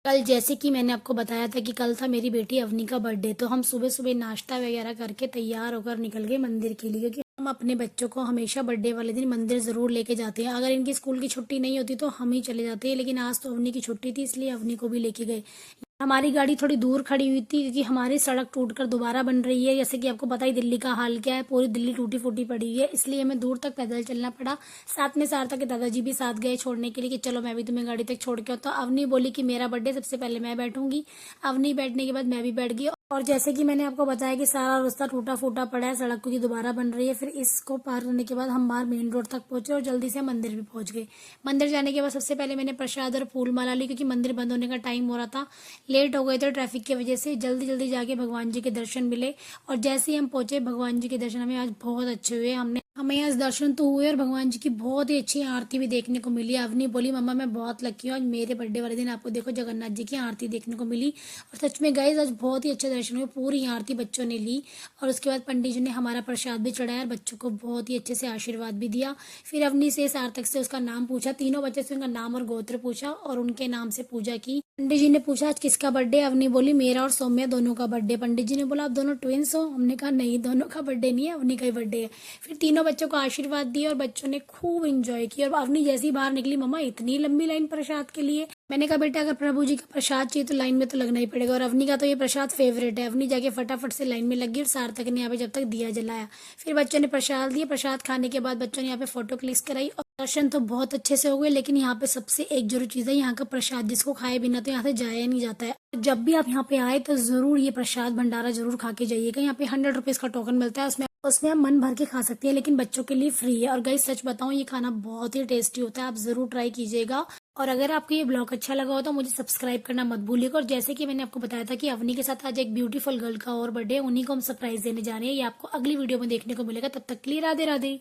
कल जैसे कि मैंने आपको बताया था कि कल था मेरी बेटी अवनी का बर्थडे, तो हम सुबह सुबह नाश्ता वगैरह करके तैयार होकर निकल गए मंदिर के लिए, क्योंकि हम अपने बच्चों को हमेशा बर्थडे वाले दिन मंदिर ज़रूर लेके जाते हैं। अगर इनकी स्कूल की छुट्टी नहीं होती तो हम ही चले जाते हैं, लेकिन आज तो अवनी की छुट्टी थी इसलिए अवनी को भी लेके गए। हमारी गाड़ी थोड़ी दूर खड़ी हुई थी क्योंकि हमारी सड़क टूटकर दोबारा बन रही है। जैसे कि आपको पता ही दिल्ली का हाल क्या है, पूरी दिल्ली टूटी फूटी पड़ी है, इसलिए हमें दूर तक पैदल चलना पड़ा। साथ में सारथा के दादाजी भी साथ गए छोड़ने के लिए कि चलो मैं भी तुम्हें गाड़ी तक छोड़ के आता हूं। अवनी बोली कि मेरा बर्थडे सबसे पहले मैं बैठूंगी। अवनी बैठने के बाद मैं भी बैठ गई। और जैसे कि मैंने आपको बताया कि सारा रास्ता टूटा फूटा पड़ा है, सड़क क्योंकि दोबारा बन रही है। फिर इसको पार करने के बाद हम बाहर मेन रोड तक पहुंचे और जल्दी से मंदिर भी पहुंच गए। मंदिर जाने के बाद सबसे पहले मैंने प्रसाद और फूल माला ली, क्योंकि मंदिर बंद होने का टाइम हो रहा था। लेट हो गए थे ट्रैफिक की वजह से, जल्दी जल्दी जाके भगवान जी के दर्शन मिले। और जैसे ही हम पहुंचे भगवान जी के दर्शन हमें आज बहुत अच्छे हुए। हमें आज दर्शन तो हुए और भगवान जी की बहुत ही अच्छी आरती भी देखने को मिली। अवनी बोली मम्मा मैं बहुत लकी हूँ, आज मेरे बर्थडे वाले दिन आपको देखो जगन्नाथ जी की आरती देखने को मिली। और सच में गाइस आज बहुत ही अच्छे दर्शन हुए, पूरी आरती बच्चों ने ली। और उसके बाद पंडित जी ने हमारा प्रसाद भी चढ़ाया और बच्चों को बहुत ही अच्छे से आशीर्वाद भी दिया। फिर अवनी से सार्थक से उसका नाम पूछा, तीनों बच्चे से उनका नाम और गोत्र पूछा और उनके नाम से पूजा की। पंडित जी ने पूछा आज किसका बर्थडे। अवनी बोली मेरा और सौम्या दोनों का बर्थडे। पंडित जी ने बोला आप दोनों ट्विंस हो। हमने कहा नहीं, दोनों का बर्थडे नहीं है, अवनी का ही बर्थडे है। फिर तीनों बच्चों को आशीर्वाद दिया और बच्चों ने खूब एंजॉय किया। और अवनी जैसी बाहर निकली, मम्मा इतनी लंबी लाइन प्रसाद के लिए। मैंने कहा बेटा अगर प्रभु जी का प्रसाद चाहिए तो लाइन में तो लगना ही पड़ेगा। और अवनी का तो ये प्रसाद फेवरेट है। अवनी जाके फटाफट से लाइन में लग गई और सार्थक ने यहाँ पे जब तक दिया जलाया। फिर बच्चों ने प्रसाद दिया। प्रसाद खाने के बाद बच्चों ने यहाँ पे फोटो क्लिक कराई और दर्शन तो बहुत अच्छे से हो गए। लेकिन यहाँ पे सबसे एक जरूरी चीज है, यहाँ का प्रसाद जिसको खाए बिना तो यहाँ से जाया नहीं जाता है। जब भी आप यहाँ पे आए तो जरूर ये प्रसाद भंडारा जरूर खा के जाइएगा। यहाँ पे 100 रुपीज का टोकन मिलता है, उसमें आप मन भर के खा सकते हैं, लेकिन बच्चों के लिए फ्री है। और गाइस सच बताऊं ये खाना बहुत ही टेस्टी होता है, आप जरूर ट्राई कीजिएगा। और अगर आपको ये ब्लॉग अच्छा लगा हो तो मुझे सब्सक्राइब करना मत भूलिएगा। और जैसे कि मैंने आपको बताया था कि अवनी के साथ आज एक ब्यूटीफुल गर्ल का और बर्थडे, उन्हीं को हम सरप्राइज देने जा रहे हैं। ये आपको अगली वीडियो में देखने को मिलेगा। तब तक के लिए राधे राधे।